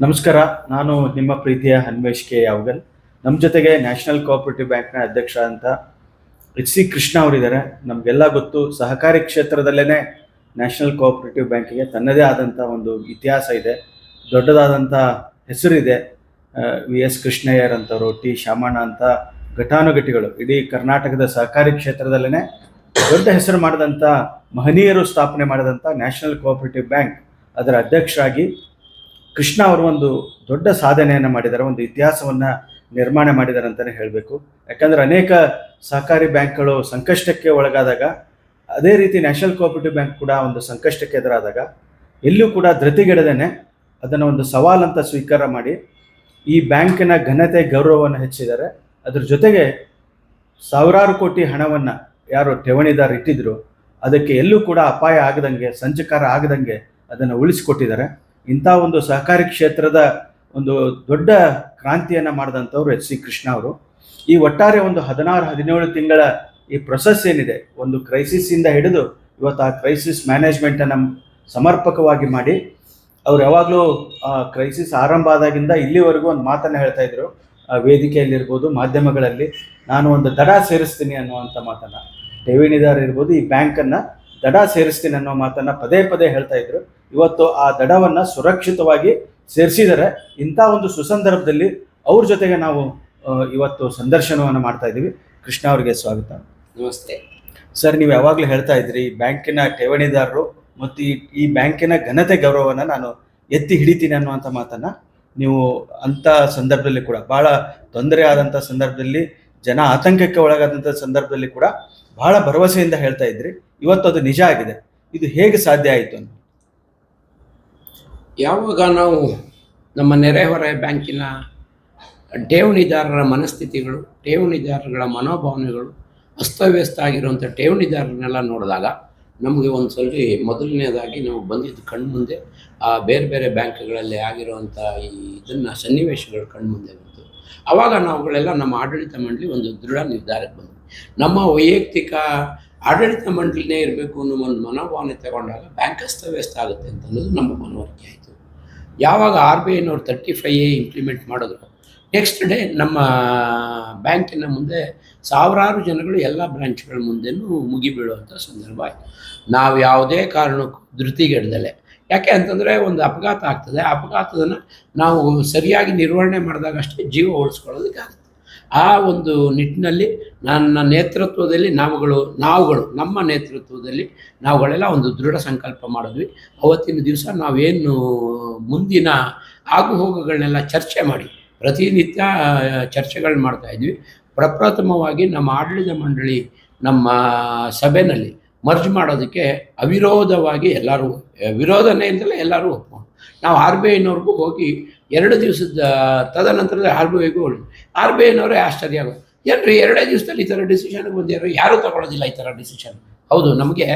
ನಮಸ್ಕಾರ. ನಾನು ನಿಮ್ಮ ಪ್ರೀತಿಯ ಹನ್ಮೇಶ್ ಕೆ ಯಾವಗಲ್. ನಮ್ಮ ಜೊತೆಗೆ ನ್ಯಾಷನಲ್ ಕೋಆಪರೇಟಿವ್ ಬ್ಯಾಂಕ್ನ ಅಧ್ಯಕ್ಷ ಅಂತ HC ಕೃಷ್ಣ ಅವರಿದ್ದಾರೆ. ನಮಗೆಲ್ಲ ಗೊತ್ತು, ಸಹಕಾರಿ ಕ್ಷೇತ್ರದಲ್ಲೇ ನ್ಯಾಷನಲ್ ಕೋಆಪರೇಟಿವ್ ಬ್ಯಾಂಕಿಗೆ ತನ್ನದೇ ಆದಂಥ ಒಂದು ಇತಿಹಾಸ ಇದೆ, ದೊಡ್ಡದಾದಂಥ ಹೆಸರಿದೆ. VS ಕೃಷ್ಣಯ್ಯರ್ ಅಂತವರು, T ಶಾಮಣ್ಣ ಅಂತ ಘಟಾನುಘಟಿಗಳು ಇಡೀ ಕರ್ನಾಟಕದ ಸಹಕಾರಿ ಕ್ಷೇತ್ರದಲ್ಲೇ ದೊಡ್ಡ ಹೆಸರು ಮಾಡಿದಂಥ ಮಹನೀಯರು ಸ್ಥಾಪನೆ ಮಾಡಿದಂಥ ನ್ಯಾಷನಲ್ ಕೋಆಪರೇಟಿವ್ ಬ್ಯಾಂಕ್ ಅದರ ಅಧ್ಯಕ್ಷರಾಗಿ ಕೃಷ್ಣ ಅವರು ಒಂದು ದೊಡ್ಡ ಸಾಧನೆಯನ್ನು ಮಾಡಿದ್ದಾರೆ, ಒಂದು ಇತಿಹಾಸವನ್ನು ನಿರ್ಮಾಣ ಮಾಡಿದ್ದಾರೆ ಅಂತಲೇ ಹೇಳಬೇಕು. ಯಾಕಂದರೆ ಅನೇಕ ಸಹಕಾರಿ ಬ್ಯಾಂಕ್ಗಳು ಸಂಕಷ್ಟಕ್ಕೆ ಒಳಗಾದಾಗ, ಅದೇ ರೀತಿ ನ್ಯಾಷನಲ್ ಕೋಆಪರೇಟಿವ್ ಬ್ಯಾಂಕ್ ಕೂಡ ಒಂದು ಸಂಕಷ್ಟಕ್ಕೆ ಎದುರಾದಾಗ ಎಲ್ಲೂ ಕೂಡ ಧೃತಿಗೆಡದೇನೆ ಅದನ್ನು ಒಂದು ಸವಾಲಂತ ಸ್ವೀಕಾರ ಮಾಡಿ ಈ ಬ್ಯಾಂಕಿನ ಘನತೆ ಗೌರವವನ್ನು ಹೆಚ್ಚಿದ್ದಾರೆ. ಅದ್ರ ಜೊತೆಗೆ ಸಾವಿರಾರು ಕೋಟಿ ಹಣವನ್ನು ಯಾರು ಠೇವಣಿದಾರ ಇಟ್ಟಿದ್ರು ಅದಕ್ಕೆ ಎಲ್ಲೂ ಕೂಡ ಅಪಾಯ ಆಗದಂಗೆ, ಸಂಚಕಾರ ಆಗದಂಗೆ ಅದನ್ನು ಉಳಿಸಿಕೊಟ್ಟಿದ್ದಾರೆ. ಇಂಥ ಒಂದು ಸಹಕಾರಿ ಕ್ಷೇತ್ರದ ಒಂದು ದೊಡ್ಡ ಕ್ರಾಂತಿಯನ್ನು ಮಾಡಿದಂಥವ್ರು HC ಕೃಷ್ಣ ಅವರು. ಈ ಒಟ್ಟಾರೆ ಒಂದು 16-17 ತಿಂಗಳ ಈ ಪ್ರೊಸೆಸ್ ಏನಿದೆ, ಒಂದು ಕ್ರೈಸಿಸ್ಸಿಂದ ಹಿಡಿದು ಇವತ್ತು ಆ ಕ್ರೈಸಿಸ್ ಮ್ಯಾನೇಜ್ಮೆಂಟನ್ನು ಸಮರ್ಪಕವಾಗಿ ಮಾಡಿ, ಅವ್ರು ಯಾವಾಗಲೂ ಕ್ರೈಸಿಸ್ ಆರಂಭ ಆದಾಗಿಂದ ಇಲ್ಲಿವರೆಗೂ ಒಂದು ಮಾತನ್ನು ಹೇಳ್ತಾ ಇದ್ರು, ವೇದಿಕೆಯಲ್ಲಿರ್ಬೋದು, ಮಾಧ್ಯಮಗಳಲ್ಲಿ, ನಾನು ಒಂದು ದಡ ಸೇರಿಸ್ತೀನಿ ಅನ್ನುವಂಥ ಮಾತನ್ನು, ಠೇವಣಿದಾರ ಇರ್ಬೋದು, ಈ ಬ್ಯಾಂಕನ್ನು ದಡ ಸೇರಿಸ್ತೀನಿ ಅನ್ನೋ ಮಾತನ್ನು ಪದೇ ಪದೇ ಹೇಳ್ತಾ ಇದ್ರು. ಇವತ್ತು ಆ ದಡವನ್ನು ಸುರಕ್ಷಿತವಾಗಿ ಸೇರಿಸಿದರೆ. ಇಂಥ ಒಂದು ಸುಸಂದರ್ಭದಲ್ಲಿ ಅವ್ರ ಜೊತೆಗೆ ನಾವು ಇವತ್ತು ಸಂದರ್ಶನವನ್ನು ಮಾಡ್ತಾ ಇದ್ದೀವಿ. ಕೃಷ್ಣ ಅವರಿಗೆ ಸ್ವಾಗತ. ನಮಸ್ತೆ ಸರ್, ನೀವು ಯಾವಾಗಲೂ ಹೇಳ್ತಾ ಇದ್ರಿ ಬ್ಯಾಂಕಿನ ಠೇವಣಿದಾರರು ಮತ್ತು ಈ ಬ್ಯಾಂಕಿನ ಘನತೆ ಗೌರವವನ್ನು ನಾನು ಎತ್ತಿ ಹಿಡಿತೀನಿ ಅನ್ನುವಂಥ ಮಾತನ್ನು ನೀವು ಅಂಥ ಸಂದರ್ಭದಲ್ಲಿ ಕೂಡ, ಭಾಳ ತೊಂದರೆ ಆದಂಥ ಸಂದರ್ಭದಲ್ಲಿ, ಜನ ಆತಂಕಕ್ಕೆ ಒಳಗಾದಂಥ ಸಂದರ್ಭದಲ್ಲಿ ಕೂಡ ಬಹಳ ಭರವಸೆಯಿಂದ ಹೇಳ್ತಾ ಇದ್ರಿ. ಇವತ್ತು ಅದು ನಿಜ ಆಗಿದೆ. ಇದು ಹೇಗೆ ಸಾಧ್ಯ ಆಯಿತು ಅಂತ? ಯಾವಾಗ ನಾವು ನಮ್ಮ ನೆರೆಹೊರೆ ಬ್ಯಾಂಕಿನ ಠೇವಣಿದಾರರ ಮನಸ್ಥಿತಿಗಳು, ಠೇವಣಿದಾರಗಳ ಮನೋಭಾವನೆಗಳು, ಅಸ್ತವ್ಯಸ್ತ ಆಗಿರುವಂಥ ಠೇವಣಿದಾರರನ್ನೆಲ್ಲ ನೋಡಿದಾಗ ನಮಗೆ ಒಂದು ಸ್ವಲ್ಪ ಮೊದಲನೇದಾಗಿ ನಾವು ಬಂದಿದ್ದು ಕಣ್ಮುಂದೆ ಬೇರೆ ಬೇರೆ ಬ್ಯಾಂಕ್ಗಳಲ್ಲಿ ಆಗಿರುವಂಥ ಇದನ್ನು ಸನ್ನಿವೇಶಗಳು ಕಣ್ಮುಂದೆ ಬಂತು. ಆವಾಗ ನಾವುಗಳೆಲ್ಲ ನಮ್ಮ ಆಡಳಿತ ಮಂಡಳಿ ಒಂದು ದೃಢ ನಿರ್ಧಾರಕ್ಕೆ ಬಂದ್ವಿ. ನಮ್ಮ ವೈಯಕ್ತಿಕ ಆಡಳಿತ ಮಂಡಳಿನೇ ಇರಬೇಕು ಅನ್ನೋ ಒಂದು ಮನೋಭಾವನೆ ತಗೊಂಡಾಗ ಬ್ಯಾಂಕ್ ಅಸ್ತವ್ಯಸ್ತ ಆಗುತ್ತೆ ಅಂತ ಅನ್ನೋದು ನಮ್ಮ ಮನವರಿಕೆ ಆಯಿತು. ಯಾವಾಗ RBIನವ್ರು 35A ಇಂಪ್ಲಿಮೆಂಟ್ ಮಾಡಿದ್ರು, ನೆಕ್ಸ್ಟ್ ಡೇ ನಮ್ಮ ಬ್ಯಾಂಕಿನ ಮುಂದೆ ಸಾವಿರಾರು ಜನಗಳು ಎಲ್ಲ ಬ್ರಾಂಚ್ಗಳ ಮುಂದೆನೂ ಮುಗಿಬೀಳುವಂಥ ಸಂದರ್ಭ ಆಯಿತು. ನಾವು ಯಾವುದೇ ಕಾರಣಕ್ಕೂ ಧೃತಿಗೆಡದಲೆ, ಯಾಕೆ ಅಂತಂದರೆ ಒಂದು ಅಪಘಾತ ಆಗ್ತದೆ, ಅಪಘಾತದನ್ನು ನಾವು ಸರಿಯಾಗಿ ನಿರ್ವಹಣೆ ಮಾಡಿದಾಗ ಅಷ್ಟೇ ಜೀವ ಉಳಿಸ್ಕೊಳ್ಳೋದಕ್ಕಾಗುತ್ತೆ. ಆ ಒಂದು ನಿಟ್ಟಿನಲ್ಲಿ ನನ್ನ ನೇತೃತ್ವದಲ್ಲಿ ನಮ್ಮ ನೇತೃತ್ವದಲ್ಲಿ ನಾವುಗಳೆಲ್ಲ ಒಂದು ದೃಢ ಸಂಕಲ್ಪ ಮಾಡಿದ್ವಿ. ಅವತ್ತಿನ ದಿವಸ ನಾವೇನು ಮುಂದಿನ ಆಗುಹೋಗುಗಳನ್ನೆಲ್ಲ ಚರ್ಚೆ ಮಾಡಿ, ಪ್ರತಿನಿತ್ಯ ಚರ್ಚೆಗಳು ಮಾಡ್ತಾಯಿದ್ವಿ. ಪ್ರಪ್ರಥಮವಾಗಿ ನಮ್ಮ ಆಡಳಿತ ಮಂಡಳಿ ನಮ್ಮ ಸಭೆಯಲ್ಲಿ ಮರ್ಜ್ ಮಾಡೋದಕ್ಕೆ ಅವಿರೋಧವಾಗಿ ಎಲ್ಲರೂ, ವಿರೋಧನೆ ಅಂತಲೇ ಎಲ್ಲರೂ ಒಪ್ಕೊಂಡು, ನಾವು RBIನವ್ರಿಗೂ ಹೋಗಿ 2 ದಿವಸದ ತದನಂತರದ RBIಗೂ ಹೋಗಿ, RBIನವರೇ ಆಶ್ಚರ್ಯ ಆಗೋದು, ಏನ್ರಿ 2 ದಿವಸದಲ್ಲಿ ಈ ಥರ ಡಿಸಿಷನ್ಗೆ ಬಂದಿರೋ, ಯಾರೂ ತಗೊಳ್ಳೋದಿಲ್ಲ ಈ ಥರ ಡಿಸಿಷನ್. ಹೌದು, ನಮಗೆ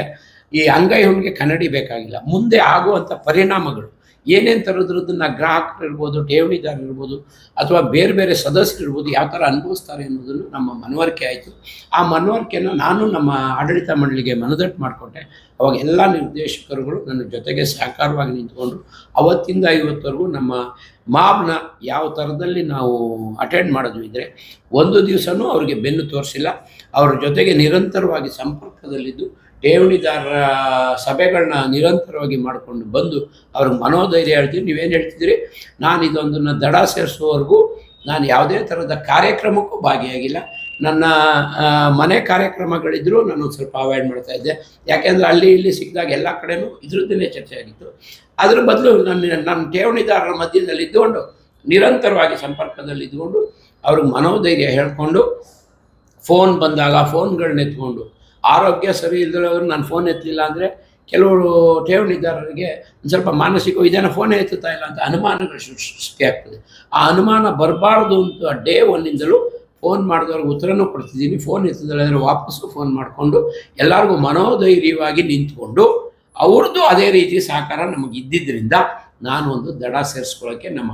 ಈ ಅಂಗೈ ಹುಣ್ಣಿಗೆ ಕನ್ನಡಿ ಬೇಕಾಗಿಲ್ಲ, ಮುಂದೆ ಆಗುವಂಥ ಪರಿಣಾಮಗಳು ಏನೇನು ಥರದ್ರದ್ದನ್ನು ಗ್ರಾಹಕರು ಇರ್ಬೋದು, ಠೇವಣಿದಾರರು ಇರ್ಬೋದು, ಅಥವಾ ಬೇರೆ ಬೇರೆ ಸದಸ್ಯರು ಇರ್ಬೋದು, ಯಾವ ಥರ ಅನುಭವಿಸ್ತಾರೆ ಅನ್ನೋದನ್ನು ನಮ್ಮ ಮನವರಿಕೆ ಆಯಿತು. ಆ ಮನವರಿಕೆಯನ್ನು ನಾನು ನಮ್ಮ ಆಡಳಿತ ಮಂಡಳಿಗೆ ಮನದಟ್ಟು ಮಾಡಿಕೊಟ್ಟೆ. ಅವಾಗ ಎಲ್ಲ ನಿರ್ದೇಶಕರುಗಳು ನನ್ನ ಜೊತೆಗೆ ಸಹಕಾರವಾಗಿ ನಿಂತ್ಕೊಂಡು ಅವತ್ತಿಂದ ಇವತ್ತವರೆಗೂ ನಮ್ಮ ಮಾಬ್ನ ಯಾವ ಥರದಲ್ಲಿ ನಾವು ಅಟೆಂಡ್ ಮಾಡಿದ್ವಿ ಇದ್ದರೆ, ಒಂದು ದಿವಸನೂ ಅವ್ರಿಗೆ ಬೆನ್ನು ತೋರಿಸಿಲ್ಲ. ಅವ್ರ ಜೊತೆಗೆ ನಿರಂತರವಾಗಿ ಸಂಪರ್ಕದಲ್ಲಿದ್ದು ಠೇವಣಿದಾರರ ಸಭೆಗಳನ್ನ ನಿರಂತರವಾಗಿ ಮಾಡಿಕೊಂಡು ಬಂದು ಅವ್ರಿಗೆ ಮನೋಧೈರ್ಯ ಹೇಳ್ತೀವಿ. ನೀವೇನು ಹೇಳ್ತಿದ್ದೀರಿ, ನಾನು ಇದೊಂದನ್ನು ದಡ ಸೇರಿಸುವವರೆಗೂ ನಾನು ಯಾವುದೇ ಥರದ ಕಾರ್ಯಕ್ರಮಕ್ಕೂ ಭಾಗಿಯಾಗಿಲ್ಲ. ನನ್ನ ಮನೆ ಕಾರ್ಯಕ್ರಮಗಳಿದ್ದರೂ ನಾನು ಸ್ವಲ್ಪ ಅವಾಯ್ಡ್ ಮಾಡ್ತಾಯಿದ್ದೆ. ಯಾಕೆಂದರೆ ಅಲ್ಲಿ ಇಲ್ಲಿ ಸಿಕ್ಕಿದಾಗ ಎಲ್ಲ ಕಡೆಯೂ ಇದ್ರದ್ದೇ ಚರ್ಚೆ ಆಗಿತ್ತು. ಅದ್ರ ಬದಲು ನನ್ನ ಠೇವಣಿದಾರರ ಮಧ್ಯದಲ್ಲಿ ಇದ್ದುಕೊಂಡು, ನಿರಂತರವಾಗಿ ಸಂಪರ್ಕದಲ್ಲಿ ಇದ್ದುಕೊಂಡು ಅವ್ರಿಗೆ ಮನೋಧೈರ್ಯ ಹೇಳ್ಕೊಂಡು, ಫೋನ್ ಬಂದಾಗ ಫೋನ್ಗಳನ್ನ ಎತ್ಕೊಂಡು, ಆರೋಗ್ಯ ಸರಿ ಇಲ್ಲದವರು ನಾನು ಫೋನ್ ಎತ್ತಲಿಲ್ಲ ಅಂದರೆ ಕೆಲವರು ಠೇವಣಿದಾರರಿಗೆ ಒಂದು ಸ್ವಲ್ಪ ಮಾನಸಿಕ ಇದೇನೋ ಫೋನೇ ಎತ್ತುತ್ತಾ ಇಲ್ಲ ಅಂತ ಅನುಮಾನಗಳು ಸೃಷ್ಟಿ ಆಗ್ತದೆ. ಆ ಅನುಮಾನ ಬರಬಾರ್ದು ಅಂತ ಡೇ ಒನ್ನಿಂದಲೂ ಫೋನ್ ಮಾಡಿದವ್ರಿಗೆ ಉತ್ತರನೂ ಕೊಡ್ತಿದ್ದೀನಿ. ಫೋನ್ ಎತ್ತಿದ್ರೆ ವಾಪಸ್ಸು ಫೋನ್ ಮಾಡಿಕೊಂಡು ಎಲ್ಲರಿಗೂ ಮನೋಧೈರ್ಯವಾಗಿ ನಿಂತ್ಕೊಂಡು ಅವ್ರದ್ದು ಅದೇ ರೀತಿ ಸಹಕಾರ ನಮಗೆ ಇದ್ದಿದ್ದರಿಂದ ನಾನು ಒಂದು ದಡ ಸೇರಿಸ್ಕೊಳ್ಳೋಕ್ಕೆ ನಮ್ಮ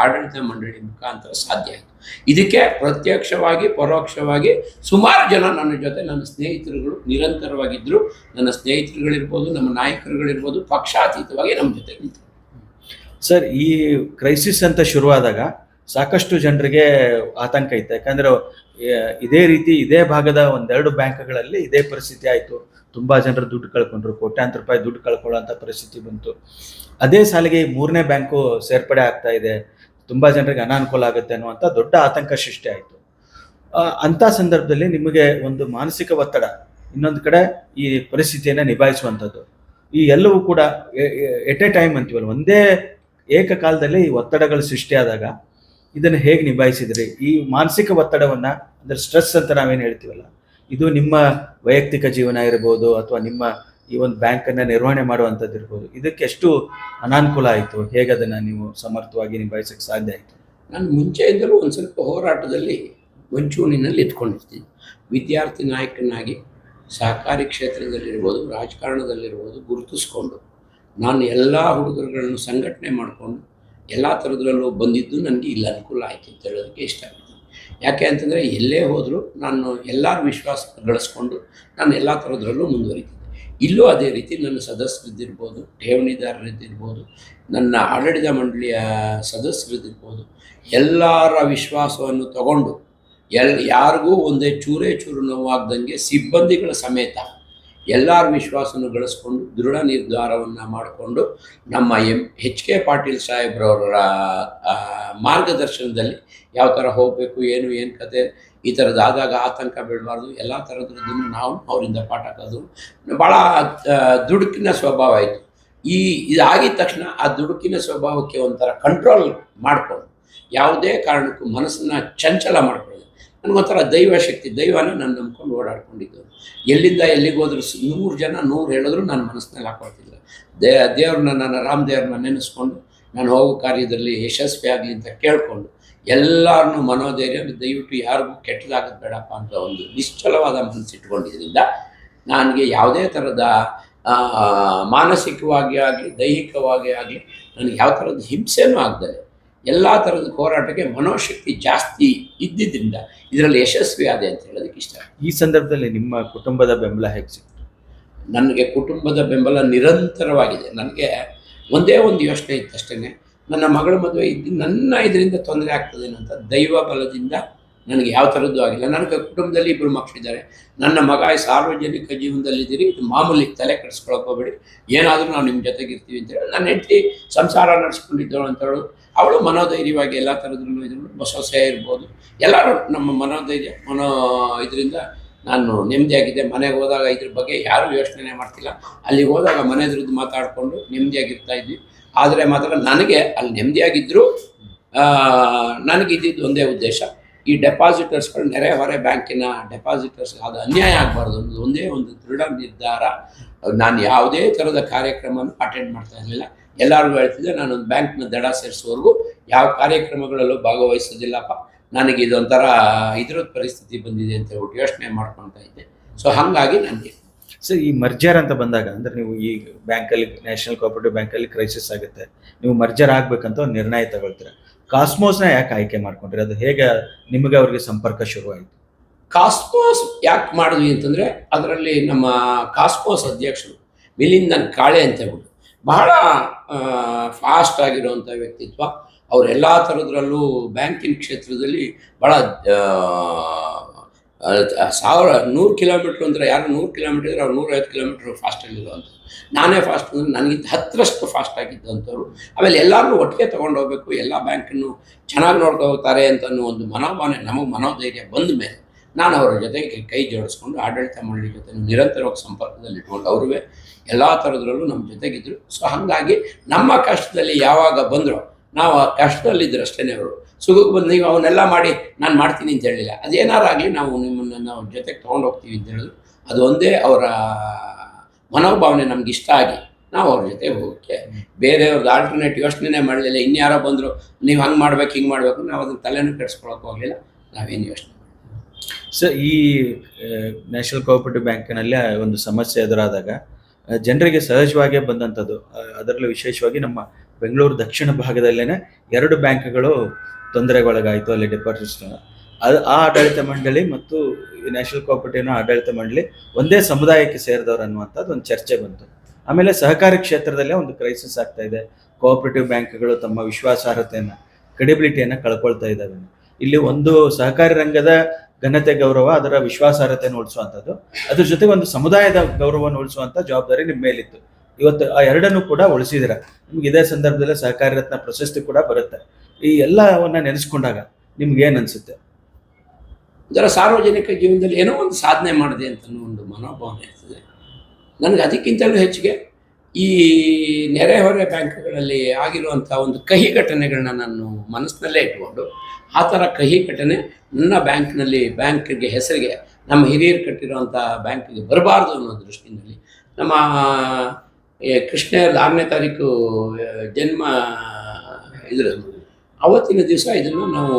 ಆಡಳಿತ ಮಂಡಳಿ ಮುಖಾಂತರ ಸಾಧ್ಯ ಆಯಿತು. ಇದಕ್ಕೆ ಪ್ರತ್ಯಕ್ಷವಾಗಿ ಪರೋಕ್ಷವಾಗಿ ಸುಮಾರು ಜನ ನನ್ನ ಜೊತೆ, ನನ್ನ ಸ್ನೇಹಿತರುಗಳು ನಿರಂತರವಾಗಿದ್ದರು. ನನ್ನ ಸ್ನೇಹಿತರುಗಳಿರ್ಬೋದು, ನಮ್ಮ ನಾಯಕರುಗಳಿರ್ಬೋದು, ಪಕ್ಷಾತೀತವಾಗಿ ನಮ್ಮ ಜೊತೆ ನಿಂತರು. ಸರ್, ಈ ಕ್ರೈಸಿಸ್ ಅಂತ ಶುರುವಾದಾಗ ಸಾಕಷ್ಟು ಜನರಿಗೆ ಆತಂಕ ಇತ್ತು. ಯಾಕಂದ್ರೆ ಇದೇ ರೀತಿ ಇದೇ ಭಾಗದ ಒಂದೆರಡು ಬ್ಯಾಂಕ್ಗಳಲ್ಲಿ ಇದೇ ಪರಿಸ್ಥಿತಿ ಆಯಿತು. ತುಂಬಾ ಜನರು ದುಡ್ಡು ಕಳ್ಕೊಂಡ್ರು, ಕೋಟ್ಯಾಂತರ ರೂಪಾಯಿ ದುಡ್ಡು ಕಳ್ಕೊಳ್ಳೋಂಥ ಪರಿಸ್ಥಿತಿ ಬಂತು. ಅದೇ ಸಾಲಿಗೆ ಈ ಮೂರನೇ ಬ್ಯಾಂಕು ಸೇರ್ಪಡೆ ಆಗ್ತಾ ಇದೆ, ತುಂಬಾ ಜನರಿಗೆ ಅನಾನುಕೂಲ ಆಗುತ್ತೆ ಅನ್ನುವಂಥ ದೊಡ್ಡ ಆತಂಕ ಸೃಷ್ಟಿ ಆಯಿತು. ಅಂಥ ಸಂದರ್ಭದಲ್ಲಿ ನಿಮಗೆ ಒಂದು ಮಾನಸಿಕ ಒತ್ತಡ, ಇನ್ನೊಂದು ಕಡೆ ಈ ಪರಿಸ್ಥಿತಿಯನ್ನು ನಿಭಾಯಿಸುವಂಥದ್ದು, ಈ ಎಲ್ಲವೂ ಕೂಡ ಎಟ್ ಎ ಟೈಮ್ ಅಂತೀವಲ್ಲ, ಒಂದೇ ಏಕಕಾಲದಲ್ಲಿ ಈ ಒತ್ತಡಗಳು ಸೃಷ್ಟಿಯಾದಾಗ ಇದನ್ನು ಹೇಗೆ ನಿಭಾಯಿಸಿದ್ರಿ? ಈ ಮಾನಸಿಕ ಒತ್ತಡವನ್ನ, ಅಂದ್ರೆ ಸ್ಟ್ರೆಸ್ ಅಂತ ನಾವೇನು ಹೇಳ್ತೀವಲ್ಲ, ಇದು ನಿಮ್ಮ ವೈಯಕ್ತಿಕ ಜೀವನ ಇರ್ಬೋದು ಅಥವಾ ನಿಮ್ಮ ಈ ಒಂದು ಬ್ಯಾಂಕನ್ನ ನಿರ್ವಹಣೆ ಮಾಡುವಂಥದ್ದು ಇರ್ಬೋದು, ಇದಕ್ಕೆ ಎಷ್ಟು ಅನಾನುಕೂಲ ಆಯಿತು? ಹೇಗೆ ಅದನ್ನು ನೀವು ಸಮರ್ಥವಾಗಿ ನಿಭಾಯಿಸಕ್ಕೆ ಸಾಧ್ಯ ಆಯಿತು? ನಾನು ಮುಂಚೆಯಿಂದಲೂ ಒಂದು ಸ್ವಲ್ಪ ಹೋರಾಟದಲ್ಲಿ ಮುಂಚೂಣಿನಲ್ಲಿ ಇಟ್ಕೊಂಡಿರ್ತೀನಿ. ವಿದ್ಯಾರ್ಥಿ ನಾಯಕನಾಗಿ ಸಹಕಾರಿ ಕ್ಷೇತ್ರದಲ್ಲಿರ್ಬೋದು, ರಾಜಕಾರಣದಲ್ಲಿರ್ಬೋದು ಗುರುತಿಸ್ಕೊಂಡು ನಾನು ಎಲ್ಲ ಹುಡುಗರುಗಳನ್ನು ಸಂಘಟನೆ ಮಾಡಿಕೊಂಡು ಎಲ್ಲ ಥರದ್ರಲ್ಲೂ ಬಂದಿದ್ದು ನನಗೆ ಇಲ್ಲಿ ಅನುಕೂಲ ಆಯಿತು ಅಂತ ಹೇಳೋದಕ್ಕೆ ಇಷ್ಟಪಡ್ತೀನಿ. ಯಾಕೆ ಅಂತಂದರೆ ಎಲ್ಲೇ ಹೋದರೂ ನಾನು ಎಲ್ಲರ ವಿಶ್ವಾಸ ಗಳಿಸ್ಕೊಂಡು ನಾನು ಎಲ್ಲ ಥರದ್ರಲ್ಲೂ ಮುಂದುವರಿತೀನಿ. ಇಲ್ಲೂ ಅದೇ ರೀತಿ ನನ್ನ ಸದಸ್ಯರಿದ್ದಿರ್ಬೋದು, ಠೇವಣಿದಾರರಿದ್ದಿರ್ಬೋದು, ನನ್ನ ಆಡಳಿತ ಮಂಡಳಿಯ ಸದಸ್ಯರಿದ್ದಿರ್ಬೋದು, ಎಲ್ಲರ ವಿಶ್ವಾಸವನ್ನು ತಗೊಂಡು ಯಾರಿಗೂ ಒಂದೇ ಚೂರೇ ಚೂರು ನೋವಾಗ್ದಂಗೆ ಸಿಬ್ಬಂದಿಗಳ ಸಮೇತ ಎಲ್ಲರ ವಿಶ್ವಾಸವನ್ನು ಗಳಿಸ್ಕೊಂಡು ದೃಢ ನಿರ್ಧಾರವನ್ನು ಮಾಡಿಕೊಂಡು ನಮ್ಮ HK ಪಾಟೀಲ್ ಸಾಹೇಬ್ರವರ ಮಾರ್ಗದರ್ಶನದಲ್ಲಿ ಯಾವ ಥರ ಹೋಗಬೇಕು, ಏನು ಕತೆ, ಈ ಥರದ್ದಾದಾಗ ಆತಂಕ ಬೀಳಬಾರ್ದು, ಎಲ್ಲ ಥರದ್ರದ್ದನ್ನು ನಾವು ಅವರಿಂದ ಪಾಠ ಕಲಿತು. ಭಾಳ ದುಡುಕಿನ ಸ್ವಭಾವ ಆಯಿತು. ಇದಾಗಿದ ತಕ್ಷಣ ಆ ದುಡುಕಿನ ಸ್ವಭಾವಕ್ಕೆ ಒಂಥರ ಕಂಟ್ರೋಲ್ ಮಾಡಿಕೊಂಡು ಯಾವುದೇ ಕಾರಣಕ್ಕೂ ಮನಸ್ಸನ್ನು ಚಂಚಲ ಮಾಡ್ಕೊಳ್ಳೋದು. ನನಗೊಂಥರ ದೈವ ಶಕ್ತಿ, ದೈವನ ನಾನು ನಂಬ್ಕೊಂಡು ಓಡಾಡ್ಕೊಂಡಿದ್ದು. ಎಲ್ಲಿಂದ ಎಲ್ಲಿಗೆ ಹೋದ್ರು 100 ಜನ 100 ಹೇಳಿದ್ರು ನಾನು ಮನಸ್ಸಿನಲ್ಲಿ ಹಾಕೊಳ್ತಿಲ್ಲ. ದೇವ್ರನ್ನ, ನನ್ನ ರಾಮದೇವ್ರನ್ನ ನೆನೆಸ್ಕೊಂಡು ನಾನು ಹೋಗೋ ಕಾರ್ಯದಲ್ಲಿ ಯಶಸ್ವಿ ಆಗಲಿ ಅಂತ ಕೇಳಿಕೊಂಡು ಎಲ್ಲರನ್ನೂ ಮನೋಧೈರ್ಯ, ದಯವಿಟ್ಟು ಯಾರಿಗೂ ಕೆಟ್ಟದಾಗೋದು ಬೇಡಪ್ಪ ಅಂತ ಒಂದು ನಿಶ್ಚಲವಾದ ಮನಸ್ಸಿಟ್ಕೊಂಡಿದ್ದರಿಂದ ನನಗೆ ಯಾವುದೇ ಥರದ ಮಾನಸಿಕವಾಗಿ ಆಗಲಿ ದೈಹಿಕವಾಗಿ ಆಗಲಿ ನನಗೆ ಯಾವ ಥರದ ಹಿಂಸೆನೂ ಆಗ್ತದೆ. ಎಲ್ಲ ಥರದ ಹೋರಾಟಕ್ಕೆ ಮನೋಶಕ್ತಿ ಜಾಸ್ತಿ ಇದ್ದಿದ್ದರಿಂದ ಇದರಲ್ಲಿ ಯಶಸ್ವಿ ಆದೆ ಅಂತ ಹೇಳೋದಕ್ಕೆ ಇಷ್ಟ. ಈ ಸಂದರ್ಭದಲ್ಲಿ ನಿಮ್ಮ ಕುಟುಂಬದ ಬೆಂಬಲ ಹೇಗೆ ಸಿಕ್ತು? ನನಗೆ ಕುಟುಂಬದ ಬೆಂಬಲ ನಿರಂತರವಾಗಿದೆ. ನನಗೆ ಒಂದೇ ಒಂದು ಯೋಚನೆ ಇತ್ತು ಅಷ್ಟೇ, ನನ್ನ ಮಗಳ ಮದುವೆ ನನ್ನ ಇದರಿಂದ ತೊಂದರೆ ಆಗ್ತದೇನೋ ಅಂತ. ದೈವ ಬಲದಿಂದ ನನಗೆ ಯಾವ ಥರದ್ದು ಆಗಿಲ್ಲ. ನನಗೆ ಕುಟುಂಬದಲ್ಲಿ 2 ಮಕ್ಕಳಿದ್ದಾರೆ. ನನ್ನ ಮಗ ಸಾರ್ವಜನಿಕ ಜೀವನದಲ್ಲಿದ್ದೀರಿ, ಇದು ಮಾಮೂಲಿ, ತಲೆ ಕೆಡಿಸ್ಕೊಳಕ್ಕೆ ಹೋಗಬೇಡಿ, ಏನಾದರೂ ನಾವು ನಿಮ್ಮ ಜೊತೆಗಿರ್ತೀವಿ ಅಂತೇಳಿ ನನ್ನ ಹೆಂಡತಿ ಸಂಸಾರ ನಡೆಸ್ಕೊಂಡಿದ್ದಳು ಅಂತೇಳು. ಅವಳು ಮನೋಧೈರ್ಯವಾಗಿ ಎಲ್ಲ ಥರದ್ರೂ ಇದ್ರು, ಸೊಸೆ ಇರ್ಬೋದು, ಎಲ್ಲರೂ ನಮ್ಮ ಮನೋಧೈರ್ಯ ಇದರಿಂದ ನಾನು ನೆಮ್ಮದಿಯಾಗಿದ್ದೆ. ಮನೆಗೆ ಹೋದಾಗ ಇದ್ರ ಬಗ್ಗೆ ಯಾರೂ ಯೋಚನೆ ಮಾಡ್ತಿಲ್ಲ. ಅಲ್ಲಿಗೆ ಹೋದಾಗ ಮನೆಯದ್ರದ್ದು ಮಾತಾಡಿಕೊಂಡು ನೆಮ್ಮದಿಯಾಗಿರ್ತಾ ಇದ್ವಿ. ಆದರೆ ಮಾತ್ರ ನನಗೆ ಅಲ್ಲಿ ನೆಮ್ಮದಿಯಾಗಿದ್ದರೂ ನನಗಿದ್ದಿದ್ದು ಒಂದೇ ಉದ್ದೇಶ, ಈ ಡೆಪಾಸಿಟರ್ಸ್ಗಳು, ನೆರೆಹೊರೆ ಬ್ಯಾಂಕಿನ ಡೆಪಾಸಿಟರ್ಸ್ ಅದು ಅನ್ಯಾಯ ಆಗಬಾರ್ದು ಅನ್ನೋದು ಒಂದೇ ಒಂದು ದೃಢ ನಿರ್ಧಾರ. ನಾನು ಯಾವುದೇ ಥರದ ಕಾರ್ಯಕ್ರಮನ ಅಟೆಂಡ್ ಮಾಡ್ತಾ ಇರಲಿಲ್ಲ. ಎಲ್ಲರಿಗೂ ಹೇಳ್ತಿದ್ದೆ, ನಾನೊಂದು ಬ್ಯಾಂಕ್ನ ದಡ ಸೇರಿಸೋವರೆಗೂ ಯಾವ ಕಾರ್ಯಕ್ರಮಗಳಲ್ಲೂ ಭಾಗವಹಿಸೋದಿಲ್ಲಪ್ಪ, ನನಗೆ ಇದೊಂಥರ ಇದ್ರದ್ದು ಪರಿಸ್ಥಿತಿ ಬಂದಿದೆ ಅಂತ ಹೇಳ್ಬಿಟ್ಟು ಯೋಚನೆ ಮಾಡ್ಕೊಳ್ತಾ ಇದ್ದೆ. ಸೊ ಹಾಗಾಗಿ ನನಗೆ ಸರ್, ಈ ಮರ್ಜರ್ ಅಂತ ಬಂದಾಗ, ಅಂದರೆ ನೀವು ಈ ಬ್ಯಾಂಕಲ್ಲಿ, ನ್ಯಾಷನಲ್ ಕೋಆಪರೇಟಿವ್ ಬ್ಯಾಂಕಲ್ಲಿ ಕ್ರೈಸಿಸ್ ಆಗುತ್ತೆ, ನೀವು ಮರ್ಜರ್ ಆಗ್ಬೇಕಂತ ಒಂದು ನಿರ್ಣಯ ತಗೊಳ್ತೀರ. ಕಾಸ್ಮೋಸ್ನ ಯಾಕೆ ಆಯ್ಕೆ ಮಾಡ್ಕೊಂಡ್ರಿ? ಅದು ಹೇಗೆ ನಿಮಗೆ ಅವ್ರಿಗೆ ಸಂಪರ್ಕ ಶುರುವಾಯಿತು? ಕಾಸ್ಮೋಸ್ ಯಾಕೆ ಮಾಡಿದ್ವಿ ಅಂತಂದರೆ, ಅದರಲ್ಲಿ ನಮ್ಮ ಕಾಸ್ಮೋಸ್ ಅಧ್ಯಕ್ಷರು ಮಿಲಿಂದನ್ ಕಾಳೆ ಅಂತ ಹೇಳ್ಬಿಟ್ಟು ಬಹಳ ಫಾಸ್ಟ್ ಆಗಿರುವಂಥ ವ್ಯಕ್ತಿತ್ವ. ಅವರೆಲ್ಲ ಥರದ್ರಲ್ಲೂ ಬ್ಯಾಂಕಿಂಗ್ ಕ್ಷೇತ್ರದಲ್ಲಿ ಭಾಳ 100 ಕಿಲೋಮೀಟ್ರ್ ಅಂದರೆ ಯಾರು 100 ಕಿಲೋಮೀಟ್ರ್ ಇದ್ರೆ ಅವ್ರು 150 ಕಿಲೋಮೀಟ್ರ್ ಫಾಸ್ಟಲ್ಲಿರುವಂಥದ್ದು. ನಾನೇ ಫಾಸ್ಟ್ ಅಂದರೆ ನನಗಿಂತ 10ರಷ್ಟು ಫಾಸ್ಟ್ ಆಗಿದ್ದಂಥವ್ರು. ಆಮೇಲೆ ಎಲ್ಲರೂ ಒಟ್ಟಿಗೆ ತೊಗೊಂಡು ಹೋಗಬೇಕು, ಎಲ್ಲ ಬ್ಯಾಂಕನ್ನು ಚೆನ್ನಾಗಿ ನೋಡ್ಕೊ ಹೋಗ್ತಾರೆ ಅಂತ ಅನ್ನೋ ಒಂದು ಮನೋಭಾವನೆ, ನಮಗೆ ಮನೋಧೈರ್ಯ ಬಂದ ಮೇಲೆ ನಾನು ಅವರ ಜೊತೆಗೆ ಕೈ ಜೋಡಿಸ್ಕೊಂಡು ಆಡಳಿತ ಮಂಡಳಿ ಜೊತೆ ನಿರಂತರವಾಗಿ ಸಂಪರ್ಕದಲ್ಲಿ ಇಟ್ಕೊಂಡು ಅವ್ರೂ ಎಲ್ಲ ಥರದ್ರಲ್ಲೂ ನಮ್ಮ ಜೊತೆಗಿದ್ದರು. ಸೊ ಹಾಗಾಗಿ ನಮ್ಮ ಕಷ್ಟದಲ್ಲಿ ಯಾವಾಗ ಬಂದರೋ ನಾವು ಆ ಕಷ್ಟದಲ್ಲಿದ್ದರು ಅಷ್ಟೇ. ಅವರು ಸುಖಕ್ಕೆ ಬಂದು ನೀವು ಅವನ್ನೆಲ್ಲ ಮಾಡಿ ನಾನು ಮಾಡ್ತೀನಿ ಅಂತ ಹೇಳಿಲ್ಲ. ಅದೇನಾರಾಗಲಿ ನಾವು ನಿಮ್ಮನ್ನು ನಾವು ಜೊತೆಗೆ ತೊಗೊಂಡು ಹೋಗ್ತೀವಿ ಅಂತ ಹೇಳಿದ್ರು. ಅದು ಒಂದೇ ಅವರ ಮನೋಭಾವನೆ ನಮ್ಗೆ ಇಷ್ಟ ಆಗಿ ನಾವು ಅವ್ರ ಜೊತೆ ಹೋಗೋಕ್ಕೆ ಬೇರೆಯವ್ರದ್ದು ಆಲ್ಟರ್ನೇಟ್ ಯೋಚನೆ ಮಾಡಲಿಲ್ಲ. ಇನ್ಯಾರೋ ಬಂದರು ನೀವು ಹಂಗೆ ಮಾಡ್ಬೇಕು ಹಿಂಗೆ ಮಾಡಬೇಕು, ನಾವು ಅದನ್ನು ತಲೆನೂ ಕೆಡಿಸ್ಕೊಳಕ್ಕೆ ಹೋಗಲಿಲ್ಲ. ನಾವೇನು ಯೋಚನೆ ಸರ್, ಈ ನ್ಯಾಷನಲ್ ಕೋಆಪರೇಟಿವ್ ಬ್ಯಾಂಕಿನಲ್ಲಿ ಒಂದು ಸಮಸ್ಯೆ ಎದುರಾದಾಗ ಜನರಿಗೆ ಸಹಜವಾಗಿಯೇ ಬಂದಂಥದ್ದು, ಅದರಲ್ಲೂ ವಿಶೇಷವಾಗಿ ನಮ್ಮ ಬೆಂಗಳೂರು ದಕ್ಷಿಣ ಭಾಗದಲ್ಲೇ 2 ಬ್ಯಾಂಕ್ಗಳು ತೊಂದರೆಗೊಳಗಾಯಿತು. ಅಲ್ಲಿ ಡೆಪಾಸಿಟ್ಸ್ ಆ ಆಡಳಿತ ಮಂಡಳಿ ಮತ್ತು ನ್ಯಾಷನಲ್ ಕೋಆಪರೇಟಿವ್ನ ಆಡಳಿತ ಮಂಡಳಿ ಒಂದೇ ಸಮುದಾಯಕ್ಕೆ ಸೇರಿದವರು ಅನ್ನುವಂಥದ್ದು ಒಂದು ಚರ್ಚೆ ಬಂತು. ಆಮೇಲೆ ಸಹಕಾರಿ ಕ್ಷೇತ್ರದಲ್ಲೇ ಒಂದು ಕ್ರೈಸಿಸ್ ಆಗ್ತಾ ಇದೆ, ಕೋಆಪರೇಟಿವ್ ಬ್ಯಾಂಕ್ಗಳು ತಮ್ಮ ವಿಶ್ವಾಸಾರ್ಹತೆಯನ್ನು, ಕ್ರೆಡಿಬಿಲಿಟಿಯನ್ನು ಕಳ್ಕೊಳ್ತಾ ಇದ್ದಾವೆ. ಇಲ್ಲಿ ಒಂದು ಸಹಕಾರಿ ರಂಗದ ಘನತೆ, ಗೌರವ, ಅದರ ವಿಶ್ವಾಸಾರ್ಹತೆಯನ್ನು ಉಳಿಸುವಂಥದ್ದು, ಅದ್ರ ಜೊತೆಗೆ ಒಂದು ಸಮುದಾಯದ ಗೌರವವನ್ನು ಉಳಿಸುವಂಥ ಜವಾಬ್ದಾರಿ ನಿಮ್ಮ ಮೇಲಿತ್ತು. ಇವತ್ತು ಆ ಎರಡನ್ನೂ ಕೂಡ ಉಳಿಸಿದಿರ. ನಿಮ್ಗೆ ಇದೇ ಸಂದರ್ಭದಲ್ಲಿ ಸಹಕಾರಿ ರತ್ನ ಪ್ರಶಸ್ತಿ ಕೂಡ ಬರುತ್ತೆ. ಈ ಎಲ್ಲವನ್ನ ನೆನೆಸ್ಕೊಂಡಾಗ ನಿಮ್ಗೆ ಏನ್ ಅನ್ಸುತ್ತೆ? ಇದರ ಸಾರ್ವಜನಿಕ ಜೀವನದಲ್ಲಿ ಏನೋ ಒಂದು ಸಾಧನೆ ಮಾಡಿದೆ ಅಂತ ಒಂದು ಮನೋಭಾವನೆ ಇರ್ತದೆ ನನಗೆ. ಅದಕ್ಕಿಂತಲೂ ಹೆಚ್ಚಿಗೆ ಈ ನೆರೆಹೊರೆ ಬ್ಯಾಂಕ್ಗಳಲ್ಲಿ ಆಗಿರುವಂಥ ಒಂದು ಕಹಿ ಘಟನೆಗಳನ್ನ ನಾನು ಮನಸ್ಸಿನಲ್ಲೇ ಇಟ್ಕೊಂಡು, ಆ ಥರ ಕಹಿ ಘಟನೆ ನನ್ನ ಬ್ಯಾಂಕಿಗೆ ಹೆಸರಿಗೆ, ನಮ್ಮ ಹಿರಿಯರು ಕಟ್ಟಿರುವಂಥ ಬ್ಯಾಂಕಿಗೆ ಬರಬಾರ್ದು ಅನ್ನೋ ದೃಷ್ಟಿಯಲ್ಲಿ ನಮ್ಮ ಕೃಷ್ಣ 6ನೇ ತಾರೀಕು ಜನ್ಮ ಇದ್ರದ್ದು ಅವತ್ತಿನ ದಿವಸ ಇದನ್ನು ನಾವು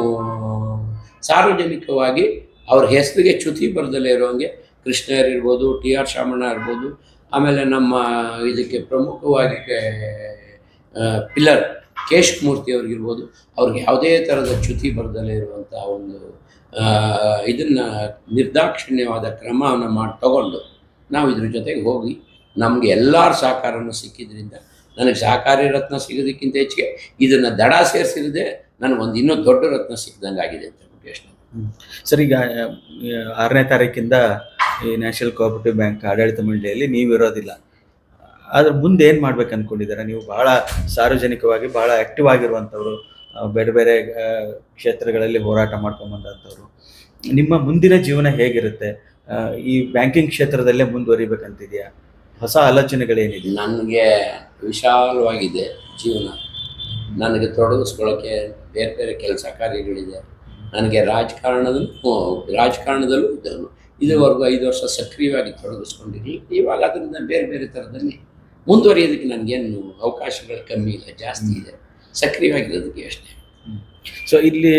ಸಾರ್ವಜನಿಕವಾಗಿ ಅವ್ರ ಹೆಸರಿಗೆ ಚ್ಯುತಿ ಬರದಲ್ಲೇ ಇರೋಂಗೆ ಕೃಷ್ಣಯ್ಯರ್ ಇರ್ಬೋದು, TR ಶಾಮಣ್ಣ ಇರ್ಬೋದು, ಆಮೇಲೆ ನಮ್ಮ ಇದಕ್ಕೆ ಪ್ರಮುಖವಾಗಿ ಪಿಲ್ಲರ್ ಕೇಶಮೂರ್ತಿ ಅವ್ರಿಗಿರ್ಬೋದು, ಅವ್ರಿಗೆ ಯಾವುದೇ ಥರದ ಚ್ಯುತಿ ಬರದಲ್ಲೇ ಇರುವಂಥ ಒಂದು ಇದನ್ನು ನಿರ್ದಾಕ್ಷಿಣ್ಯವಾದ ಕ್ರಮವನ್ನು ತಗೊಂಡು ನಾವು ಇದ್ರ ಜೊತೆಗೆ ಹೋಗಿ ನಮಗೆ ಎಲ್ಲರ ಸಹಕಾರನೂ ಸಿಕ್ಕಿದ್ರಿಂದ ನನಗೆ ಸಹಕಾರಿ ರತ್ನ ಸಿಗೋದಕ್ಕಿಂತ ಹೆಚ್ಚಿಗೆ ಇದನ್ನು ದಡ ಸೇರಿಸಿರದೆ ನನಗೊಂದು ಇನ್ನೂ ದೊಡ್ಡ ರತ್ನ ಸಿಕ್ಕಿದಂಗೆ ಆಗಿದೆ ಅಂತ ಯೋಚನೆ. ಸರ್, ಈಗ 6ನೇ ತಾರೀಕಿಂದ ಈ ನ್ಯಾಷನಲ್ ಕೋಆಪರೇಟಿವ್ ಬ್ಯಾಂಕ್ ಆಡಳಿತ ಮಂಡಳಿಯಲ್ಲಿ ನೀವು ಇರೋದಿಲ್ಲ. ಆದ್ರೆ ಮುಂದೆ ಏನು ಮಾಡ್ಬೇಕು ಅಂದ್ಕೊಂಡಿದ್ದೀರಾ? ನೀವು ಬಹಳ ಸಾರ್ವಜನಿಕವಾಗಿ ಬಹಳ ಆ್ಯಕ್ಟಿವ್ ಆಗಿರುವಂಥವ್ರು, ಬೇರೆ ಬೇರೆ ಕ್ಷೇತ್ರಗಳಲ್ಲಿ ಹೋರಾಟ ಮಾಡ್ಕೊಂಬಂದಂಥವ್ರು. ನಿಮ್ಮ ಮುಂದಿನ ಜೀವನ ಹೇಗಿರುತ್ತೆ? ಈ ಬ್ಯಾಂಕಿಂಗ್ ಕ್ಷೇತ್ರದಲ್ಲೇ ಮುಂದುವರಿಬೇಕಂತಿದೆಯಾ? ಹೊಸ ಆಲೋಚನೆಗಳೇನಿದೆ? ನನಗೆ ವಿಶಾಲವಾಗಿದೆ ಜೀವನ. ನನಗೆ ತೊಡಗಿಸ್ಕೊಳ್ಳೋಕ್ಕೆ ಬೇರೆ ಬೇರೆ ಕೆಲಸ ಕಾರ್ಯಗಳಿದೆ. ನನಗೆ ರಾಜಕಾರಣದಲ್ಲೂ ಇದ್ದವನು. ಇದುವರೆಗೂ 5 ವರ್ಷ ಸಕ್ರಿಯವಾಗಿ ತೊಡಗಿಸ್ಕೊಂಡಿರಲಿ. ಇವಾಗ ಅದರಿಂದ ಬೇರೆ ಬೇರೆ ಥರದಲ್ಲಿ ಮುಂದುವರಿಯೋದಕ್ಕೆ ನನಗೇನು ಅವಕಾಶಗಳು ಕಮ್ಮಿ ಇಲ್ಲ, ಜಾಸ್ತಿ ಇದೆ. ಸಕ್ರಿಯವಾಗಿರೋದಕ್ಕೆ ಅಷ್ಟೇ. ಸೊ ಇಲ್ಲಿ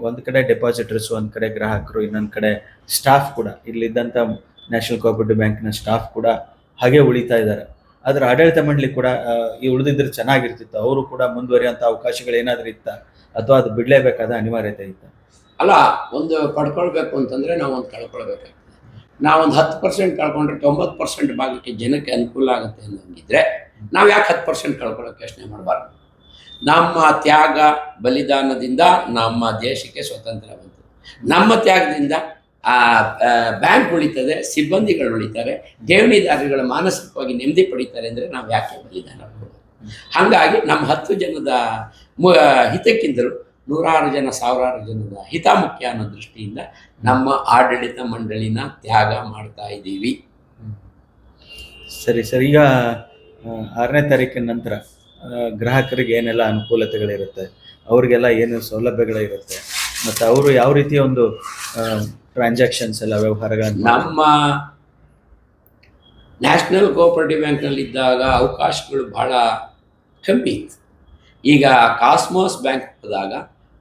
ಒಂದು ಕಡೆ ಡೆಪಾಸಿಟರ್ಸ್, ಒಂದು ಕಡೆ ಗ್ರಾಹಕರು, ಇನ್ನೊಂದು ಕಡೆ ಸ್ಟಾಫ್ ಕೂಡ, ಇಲ್ಲಿದ್ದಂಥ ನ್ಯಾಷನಲ್ ಕೋಆಪರೇಟಿವ್ ಬ್ಯಾಂಕ್ನ ಸ್ಟಾಫ್ ಕೂಡ ಹಾಗೆ ಉಳಿತಾ ಇದ್ದಾರೆ. ಆದರೆ ಆಡಳಿತ ಮಂಡಳಿ ಕೂಡ ಈ ಉಳಿದಿದ್ರೆ ಚೆನ್ನಾಗಿರ್ತಿತ್ತು, ಅವರು ಕೂಡ ಮುಂದುವರಿಯುವಂಥ ಅವಕಾಶಗಳು ಏನಾದರೂ ಇತ್ತಾ, ಅಥವಾ ಅದು ಬಿಡಲೇಬೇಕಾದ ಅನಿವಾರ್ಯತೆ ಇತ್ತ? ಅಲ್ಲ, ಒಂದು ಪಡ್ಕೊಳ್ಬೇಕು ಅಂತಂದರೆ ನಾವು ಒಂದು ಕಳ್ಕೊಳ್ಬೇಕಾಗ್ತದೆ. ನಾವೊಂದು 10% ಕಳ್ಕೊಂಡ್ರೆ 90% ಭಾಗಕ್ಕೆ ಜನಕ್ಕೆ ಅನುಕೂಲ ಆಗುತ್ತೆ ಅನ್ನೋಂಗಿದ್ರೆ ನಾವು ಯಾಕೆ 10% ಕಳ್ಕೊಳ್ಳೋಕೆ ಯೋಚನೆ ಮಾಡಬಾರ್ದು? ನಮ್ಮ ತ್ಯಾಗ ಬಲಿದಾನದಿಂದ ನಮ್ಮ ದೇಶಕ್ಕೆ ಸ್ವಾತಂತ್ರ್ಯ ಬಂತು. ನಮ್ಮ ತ್ಯಾಗದಿಂದ ಬ್ಯಾಂಕ್ ಉಳಿತದೆ, ಸಿಬ್ಬಂದಿಗಳು ಉಳಿತಾರೆ, ಠೇವಣಿದಾರರುಗಳ ಮಾನಸಿಕವಾಗಿ ನೆಮ್ಮದಿ ಪಡಿತಾರೆ. ಅಂದರೆ ನಾವು ಯಾಕೆ ಬಲಿದಾನ ಕೊಡೋದು? ಹಾಗಾಗಿ ನಮ್ಮ 10 ಜನದ ಹಿತಕ್ಕಿಂತಲೂ 100 ಜನ 1000 ಜನದ ಹಿತ ಮುಖ್ಯ ಅನ್ನೋ ದೃಷ್ಟಿಯಿಂದ ನಮ್ಮ ಆಡಳಿತ ಮಂಡಳಿನ ತ್ಯಾಗ ಮಾಡ್ತಾ ಇದ್ದೀವಿ. ಸರಿ ಸರ್, ಈಗ 6ನೇ ತಾರೀಕಿನ ನಂತರ ಗ್ರಾಹಕರಿಗೆ ಏನೆಲ್ಲ ಅನುಕೂಲತೆಗಳಿರುತ್ತೆ, ಅವ್ರಿಗೆಲ್ಲ ಏನು ಸೌಲಭ್ಯಗಳಿರುತ್ತೆ, ಮತ್ತು ಅವರು ಯಾವ ರೀತಿಯ ಒಂದು ಟ್ರಾನ್ಸಾಕ್ಷನ್ಸ್ ಎಲ್ಲ ವ್ಯವಹಾರಗಳನ್ನು? ನಮ್ಮ ನ್ಯಾಷನಲ್ ಕೋಆಪರೇಟಿವ್ ಬ್ಯಾಂಕ್ನಲ್ಲಿದ್ದಾಗ ಅವಕಾಶಗಳು ಭಾಳ ಕಮ್ಮಿ ಇತ್ತು. ಈಗ ಕಾಸ್ಮೋಸ್ ಬ್ಯಾಂಕ್ ಹೋದಾಗ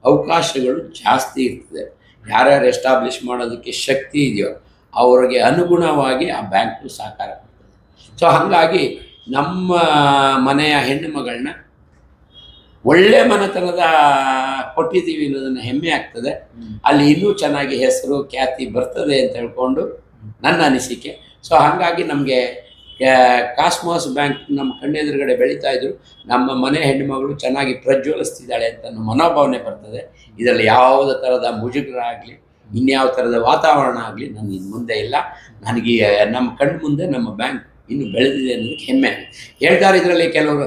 ಅವಕಾಶಗಳು ಜಾಸ್ತಿ ಇರ್ತದೆ. ಯಾರ್ಯಾರು ಎಸ್ಟಾಬ್ಲಿಷ್ ಮಾಡೋದಕ್ಕೆ ಶಕ್ತಿ ಇದೆಯೋ ಅವ್ರಿಗೆ ಅನುಗುಣವಾಗಿ ಆ ಬ್ಯಾಂಕು ಸಹಕಾರ ಕೊಡ್ತದೆ. ಸೊ ಹಾಗಾಗಿ ನಮ್ಮ ಮನೆಯ ಹೆಣ್ಣು ಮಗಳನ್ನ ಒಳ್ಳೆ ಮನೆತನದ ಕೊಟ್ಟಿದ್ದೀವಿ ಅನ್ನೋದನ್ನು ಹೆಮ್ಮೆ ಆಗ್ತದೆ. ಅಲ್ಲಿ ಇನ್ನೂ ಚೆನ್ನಾಗಿ ಹೆಸರು ಖ್ಯಾತಿ ಬರ್ತದೆ ಅಂತ ಹೇಳ್ಕೊಂಡು ನನ್ನ ಅನಿಸಿಕೆ. ಸೊ ಹಾಗಾಗಿ ನಮಗೆ ಕಾಸ್ಮೋಸ್ ಬ್ಯಾಂಕ್ ನಮ್ಮ ಕಣ್ಣೆದುರುಗಡೆ ಬೆಳೀತಾ ಇದ್ರು, ನಮ್ಮ ಮನೆ ಹೆಣ್ಣುಮಗಳು ಚೆನ್ನಾಗಿ ಪ್ರಜ್ವಲಿಸ್ತಿದ್ದಾಳೆ ಅಂತ ನಮ್ಮ ಮನೋಭಾವನೆ ಬರ್ತದೆ. ಇದರಲ್ಲಿ ಯಾವುದೇ ಥರದ ಮುಜುಗರ ಆಗಲಿ, ಇನ್ಯಾವ ಥರದ ವಾತಾವರಣ ಆಗಲಿ ನನಗೆ ಇನ್ನು ಮುಂದೆ ಇಲ್ಲ. ನನಗೆ ನಮ್ಮ ಕಣ್ಣು ಮುಂದೆ ನಮ್ಮ ಬ್ಯಾಂಕ್ ಇನ್ನು ಬೆಳೆದಿದೆ ಅನ್ನೋದಕ್ಕೆ ಹೆಮ್ಮೆ. ಹೇಳ್ತಾರೆ ಇದರಲ್ಲಿ ಕೆಲವರು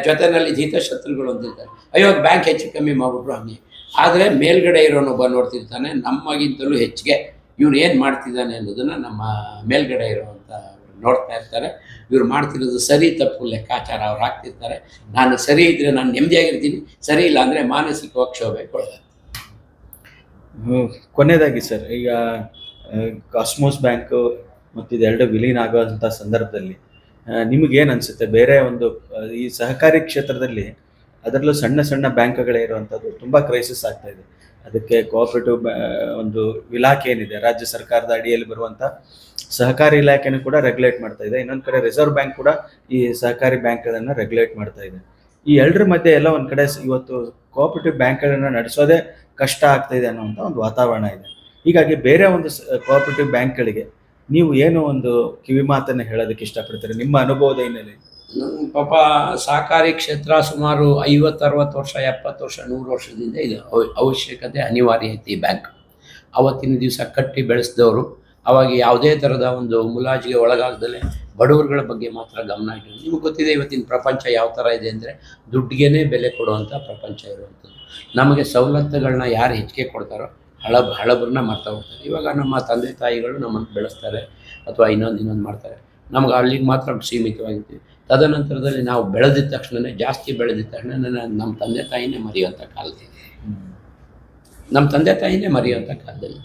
ಜೊತೆಯಲ್ಲಿ ಹಿತಶತ್ರುಗಳು ಅಂತಿರ್ತಾರೆ, ಅಯ್ಯೋ ಬ್ಯಾಂಕ್ ಹೆಚ್ಚು ಕಮ್ಮಿ ಮಾಡಿಬಿಟ್ರು ಹಂಗೆ. ಆದರೆ ಮೇಲ್ಗಡೆ ಇರೋನೊಬ್ಬ ನೋಡ್ತಿರ್ತಾನೆ, ನಮಗಿಂತಲೂ ಹೆಚ್ಚಿಗೆ ಇವ್ರು ಏನು ಮಾಡ್ತಿದ್ದಾನೆ ಅನ್ನೋದನ್ನು ನಮ್ಮ ಮೇಲ್ಗಡೆ ಇರೋವಂಥ ನೋಡ್ತಾ ಇರ್ತಾರೆ. ಇವ್ರು ಮಾಡ್ತಿರೋದು ಸರಿ ತಪ್ಪು ಲೆಕ್ಕಾಚಾರ ಅವ್ರು ಹಾಕ್ತಿರ್ತಾರೆ. ನಾನು ಸರಿ ಇದ್ದರೆ ನಾನು ನೆಮ್ಮದಿಯಾಗಿರ್ತೀನಿ, ಸರಿ ಇಲ್ಲ ಅಂದರೆ ಮಾನಸಿಕವಾಗಿ ಕ್ಷೋಭೆಗೊಳ್ಳ. ಕೊನೆಯದಾಗಿ ಸರ್, ಈಗ ಕಾಸ್ಮೋಸ್ ಬ್ಯಾಂಕು ಮತ್ತು ಇದೆರಡು ವಿಲೀನ ಆಗುವಂಥ ಸಂದರ್ಭದಲ್ಲಿ ನಿಮಗೇನು ಅನಿಸುತ್ತೆ? ಬೇರೆ ಒಂದು ಈ ಸಹಕಾರಿ ಕ್ಷೇತ್ರದಲ್ಲಿ ಅದರಲ್ಲೂ ಸಣ್ಣ ಸಣ್ಣ ಬ್ಯಾಂಕ್ಗಳೇ ಇರುವಂಥದ್ದು ತುಂಬ ಕ್ರೈಸಿಸ್ ಆಗ್ತಾ ಇದೆ. ಅದಕ್ಕೆ ಕೋಆಪರೇಟಿವ್ ಒಂದು ಇಲಾಖೆ ಏನಿದೆ, ರಾಜ್ಯ ಸರ್ಕಾರದ ಅಡಿಯಲ್ಲಿ ಬರುವಂಥ ಸಹಕಾರಿ ಇಲಾಖೆನೂ ಕೂಡ ರೆಗ್ಯುಲೇಟ್ ಮಾಡ್ತಾ ಇದೆ. ಇನ್ನೊಂದು ಕಡೆ ರಿಸರ್ವ್ ಬ್ಯಾಂಕ್ ಕೂಡ ಈ ಸಹಕಾರಿ ಬ್ಯಾಂಕ್ಗಳನ್ನು ರೆಗ್ಯುಲೇಟ್ ಮಾಡ್ತಾ ಇದೆ. ಈ ಎರಡರ ಮಧ್ಯೆ ಎಲ್ಲ ಒಂದು ಕಡೆ ಇವತ್ತು ಕೋಆಪರೇಟಿವ್ ಬ್ಯಾಂಕ್ಗಳನ್ನು ನಡೆಸೋದೇ ಕಷ್ಟ ಆಗ್ತಾ ಇದೆ ಅನ್ನೋಂಥ ಒಂದು ವಾತಾವರಣ ಇದೆ. ಹೀಗಾಗಿ ಬೇರೆ ಒಂದು ಕೋಆಪರೇಟಿವ್ ಬ್ಯಾಂಕ್ಗಳಿಗೆ ನೀವು ಏನು ಒಂದು ಕಿವಿ ಮಾತನ್ನು ಹೇಳೋದಕ್ಕೆ ಇಷ್ಟಪಡ್ತೀರಿ ನಿಮ್ಮ ಅನುಭವದ ಹಿನ್ನೆಲೆ? ಪಾಪ ಸಹಕಾರಿ ಕ್ಷೇತ್ರ ಸುಮಾರು 50-60 ವರ್ಷ 70 ವರ್ಷ 100 ವರ್ಷದಿಂದ ಇದು ಅವಶ್ಯಕತೆ ಅನಿವಾರ್ಯ ಐತಿ ಈ ಬ್ಯಾಂಕ್. ಅವತ್ತಿನ ದಿವಸ ಕಟ್ಟಿ ಬೆಳೆಸಿದವರು ಅವಾಗ ಯಾವುದೇ ಥರದ ಒಂದು ಮುಲಾಜಿಗೆ ಒಳಗಾಗದಲ್ಲೇ ಬಡವರುಗಳ ಬಗ್ಗೆ ಮಾತ್ರ ಗಮನ ಇಟ್ಟಿದ್ರು. ನಿಮಗೆ ಗೊತ್ತಿದೆ ಇವತ್ತಿನ ಪ್ರಪಂಚ ಯಾವ ಥರ ಇದೆ ಅಂದರೆ ದುಡ್ಡಿಗೆ ಬೆಲೆ ಕೊಡುವಂಥ ಪ್ರಪಂಚ ಇರುವಂಥದ್ದು. ನಮಗೆ ಸವಲತ್ತುಗಳನ್ನ ಯಾರು ಹೆಚ್ಚಿಗೆ ಕೊಡ್ತಾರೋ ಹಳಬ್ರನ್ನ ಮಾಡ್ತಾ ಹೋಗ್ತಾರೆ. ಇವಾಗ ನಮ್ಮ ತಂದೆ ತಾಯಿಗಳು ನಮ್ಮನ್ನು ಬೆಳೆಸ್ತಾರೆ ಅಥವಾ ಇನ್ನೊಂದು ಮಾಡ್ತಾರೆ, ನಮ್ಗೆ ಅಲ್ಲಿಗೆ ಮಾತ್ರ ಸೀಮಿತವಾಗಿರ್ತೀವಿ. ತದನಂತರದಲ್ಲಿ ನಾವು ಬೆಳೆದಿದ್ದ ತಕ್ಷಣ ಜಾಸ್ತಿ ಬೆಳೆದಿದ್ದ ತಕ್ಷಣ ನಮ್ಮ ತಂದೆ ತಾಯಿನೇ ಮರೆಯುವಂಥ ಕಾಲದಲ್ಲಿ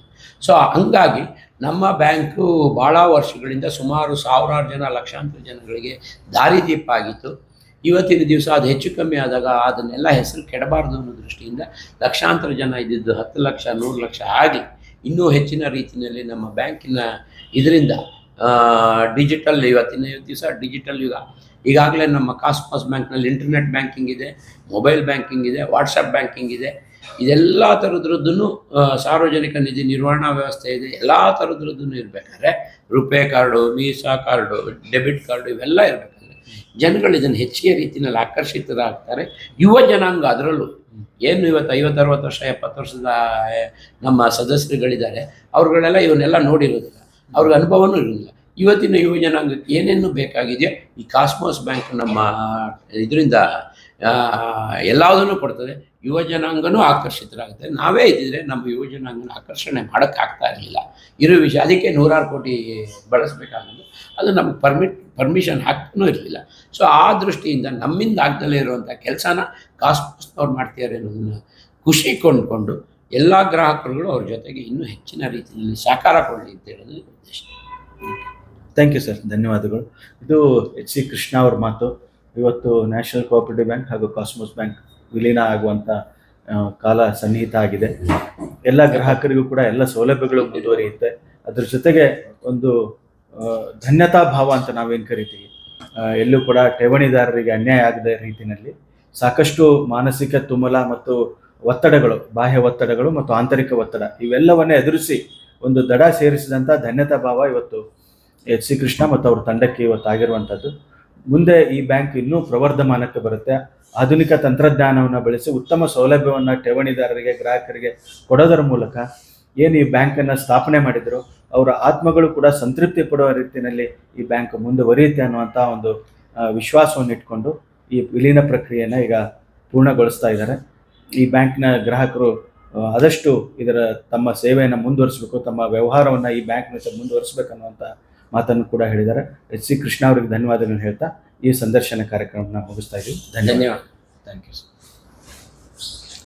ಸೊ ಹಂಗಾಗಿ ನಮ್ಮ ಬ್ಯಾಂಕು ಭಾಳ ವರ್ಷಗಳಿಂದ ಸುಮಾರು ಸಾವಿರಾರು ಜನ ಲಕ್ಷಾಂತರ ಜನಗಳಿಗೆ ದಾರಿದೀಪ ಆಗಿತ್ತು. ಇವತ್ತಿನ ದಿವಸ ಅದು ಹೆಚ್ಚು ಕಮ್ಮಿ ಆದಾಗ ಅದನ್ನೆಲ್ಲ ಹೆಸರು ಕೆಡಬಾರ್ದು ಅನ್ನೋ ದೃಷ್ಟಿಯಿಂದ ಲಕ್ಷಾಂತರ ಜನ ಇದ್ದಿದ್ದು 10 ಲಕ್ಷ 100 ಲಕ್ಷ ಆಗಿ ಇನ್ನೂ ಹೆಚ್ಚಿನ ರೀತಿಯಲ್ಲಿ ನಮ್ಮ ಬ್ಯಾಂಕಿನ ಇದರಿಂದ ಡಿಜಿಟಲ್ ಇವತ್ತಿನ ದಿವಸ ಡಿಜಿಟಲ್ ಯುಗ. ಈಗಾಗಲೇ ನಮ್ಮ ಕಾಸ್ಮಸ್ ಬ್ಯಾಂಕ್ನಲ್ಲಿ ಇಂಟರ್ನೆಟ್ ಬ್ಯಾಂಕಿಂಗ್ ಇದೆ, ಮೊಬೈಲ್ ಬ್ಯಾಂಕಿಂಗ್ ಇದೆ, ವಾಟ್ಸಪ್ ಬ್ಯಾಂಕಿಂಗ್ ಇದೆ. ಇದೆಲ್ಲ ಥರದ್ರದ್ದೂ ಸಾರ್ವಜನಿಕ ನಿಧಿ ನಿರ್ವಹಣಾ ವ್ಯವಸ್ಥೆ ಇದೆ. ಎಲ್ಲ ಥರದ್ರದ್ದೂ ಇರಬೇಕಾದ್ರೆ RuPay card, Visa card, debit card ಇವೆಲ್ಲ ಇರಬೇಕಾದ್ರೆ ಜನಗಳು ಇದನ್ನು ಹೆಚ್ಚಿಗೆ ರೀತಿಯಲ್ಲಿ ಆಕರ್ಷಿತರಾಗ್ತಾರೆ. ಯುವ ಜನಾಂಗ ಅದರಲ್ಲೂ ಏನು ಇವತ್ತು 50-60 ವರ್ಷ 70 ವರ್ಷದ ನಮ್ಮ ಸದಸ್ಯರುಗಳಿದ್ದಾರೆ, ಅವ್ರುಗಳೆಲ್ಲ ಇವನ್ನೆಲ್ಲ ನೋಡಿರೋದಿಲ್ಲ, ಅವ್ರಿಗೆ ಅನುಭವನೂ ಇರೋದಿಲ್ಲ. ಇವತ್ತಿನ ಯುವ ಜನಾಂಗಕ್ಕೆ ಏನೇನು ಬೇಕಾಗಿದೆಯೋ ಈ ಕಾಸ್ಮೋಸ್ ಬ್ಯಾಂಕ್ ನಮ್ಮ ಇದರಿಂದ ಎಲ್ಲದನ್ನು ಕೊಡ್ತದೆ. ಯುವ ಜನಾಂಗನೂ ಆಕರ್ಷಿತರಾಗುತ್ತೆ. ನಾವೇ ಇದ್ದಿದ್ರೆ ನಮ್ಮ ಯುವ ಜನಾಂಗನ ಆಕರ್ಷಣೆ ಮಾಡೋಕ್ಕಾಗ್ತಾ ಇರಲಿಲ್ಲ ಇರೋ ವಿಷಯ. ಅದಕ್ಕೆ 100 ಕೋಟಿ ಬಳಸಬೇಕಾಗೋದು, ಅದು ನಮಗೆ ಪರ್ಮಿಷನ್ ಹಾಕ್ತೂ ಇರಲಿಲ್ಲ. ಸೊ ಆ ದೃಷ್ಟಿಯಿಂದ ನಮ್ಮಿಂದ ಆಗ್ದಲೇ ಇರುವಂಥ ಕೆಲಸನ ಕಾಸ್ಮೋಸ್ನವ್ರು ಮಾಡ್ತಿದ್ದಾರೆ ಅನ್ನೋದನ್ನು ಖುಷಿ ಕೊಂಡ್ಕೊಂಡು ಎಲ್ಲ ಗ್ರಾಹಕರುಗಳು ಅವ್ರ ಜೊತೆಗೆ ಇನ್ನೂ ಹೆಚ್ಚಿನ ರೀತಿಯಲ್ಲಿ ಸಹಕಾರ ಕೊಡಲಿ ಅಂತ ಹೇಳೋದು ಉದ್ದೇಶ. ಥ್ಯಾಂಕ್ ಯು ಸರ್, ಧನ್ಯವಾದಗಳು. ಇದು ಎಚ್ ಸಿ ಕೃಷ್ಣ ಅವ್ರ ಮಾತು. ಇವತ್ತು ನ್ಯಾಷನಲ್ ಕೋಆಪರೇಟಿವ್ ಬ್ಯಾಂಕ್ ಹಾಗೂ ಕಾಸ್ಮೋಸ್ ಬ್ಯಾಂಕ್ ವಿಲೀನ ಆಗುವಂಥ ಕಾಲ ಸನ್ನಿಹಿತ ಆಗಿದೆ. ಎಲ್ಲ ಗ್ರಾಹಕರಿಗೂ ಕೂಡ ಎಲ್ಲ ಸೌಲಭ್ಯಗಳು ಮುಂದುವರಿಯುತ್ತೆ. ಅದ್ರ ಜೊತೆಗೆ ಒಂದು ಧನ್ಯತಾ ಭಾವ ಅಂತ ನಾವೇನು ಕರಿತೀವಿ, ಎಲ್ಲೂ ಕೂಡ ಠೇವಣಿದಾರರಿಗೆ ಅನ್ಯಾಯ ಆಗದ ರೀತಿಯಲ್ಲಿ ಸಾಕಷ್ಟು ಮಾನಸಿಕ ತುಮುಲ ಮತ್ತು ಒತ್ತಡಗಳು, ಬಾಹ್ಯ ಒತ್ತಡಗಳು ಮತ್ತು ಆಂತರಿಕ ಒತ್ತಡ ಇವೆಲ್ಲವನ್ನೇ ಎದುರಿಸಿ ಒಂದು ದಡ ಸೇರಿಸಿದಂಥ ಧನ್ಯತಾ ಭಾವ ಇವತ್ತು ಎಚ್ ಸಿ ಕೃಷ್ಣ ಮತ್ತು ಅವ್ರ ತಂಡಕ್ಕೆ ಇವತ್ತು ಆಗಿರುವಂಥದ್ದು. ಮುಂದೆ ಈ ಬ್ಯಾಂಕ್ ಇನ್ನೂ ಪ್ರವರ್ಧಮಾನಕ್ಕೆ ಬರುತ್ತೆ. ಆಧುನಿಕ ತಂತ್ರಜ್ಞಾನವನ್ನು ಬಳಸಿ ಉತ್ತಮ ಸೌಲಭ್ಯವನ್ನು ಠೇವಣಿದಾರರಿಗೆ, ಗ್ರಾಹಕರಿಗೆ ಕೊಡೋದರ ಮೂಲಕ ಏನು ಈ ಬ್ಯಾಂಕನ್ನು ಸ್ಥಾಪನೆ ಮಾಡಿದ್ರು ಅವರ ಆತ್ಮಗಳು ಕೂಡ ಸಂತೃಪ್ತಿ ಪಡುವ ರೀತಿಯಲ್ಲಿ ಈ ಬ್ಯಾಂಕ್ ಮುಂದುವರಿಯುತ್ತೆ ಅನ್ನುವಂಥ ಒಂದು ವಿಶ್ವಾಸವನ್ನು ಇಟ್ಕೊಂಡು ಈ ವಿಲೀನ ಪ್ರಕ್ರಿಯೆಯನ್ನು ಈಗ ಪೂರ್ಣಗೊಳಿಸ್ತಾ ಇದ್ದಾರೆ. ಈ ಬ್ಯಾಂಕ್ನ ಗ್ರಾಹಕರು ಆದಷ್ಟು ಇದರ ತಮ್ಮ ಸೇವೆಯನ್ನು ಮುಂದುವರಿಸಬೇಕು, ತಮ್ಮ ವ್ಯವಹಾರವನ್ನು ಈ ಬ್ಯಾಂಕ್ನ ಮುಂದುವರಿಸಬೇಕನ್ನುವಂಥ ಮಾತನ್ನು ಕೂಡ ಹೇಳಿದ್ದಾರೆ. ಎಚ್ ಸಿ ಕೃಷ್ಣ ಅವರಿಗೆ ಧನ್ಯವಾದಗಳನ್ನು ಹೇಳ್ತಾ ಈ ಸಂದರ್ಶನ ಕಾರ್ಯಕ್ರಮವನ್ನು ಮುಗಿಸ್ತಾ ಇದ್ದೀವಿ. ಧನ್ಯವಾದ. Thank you sir.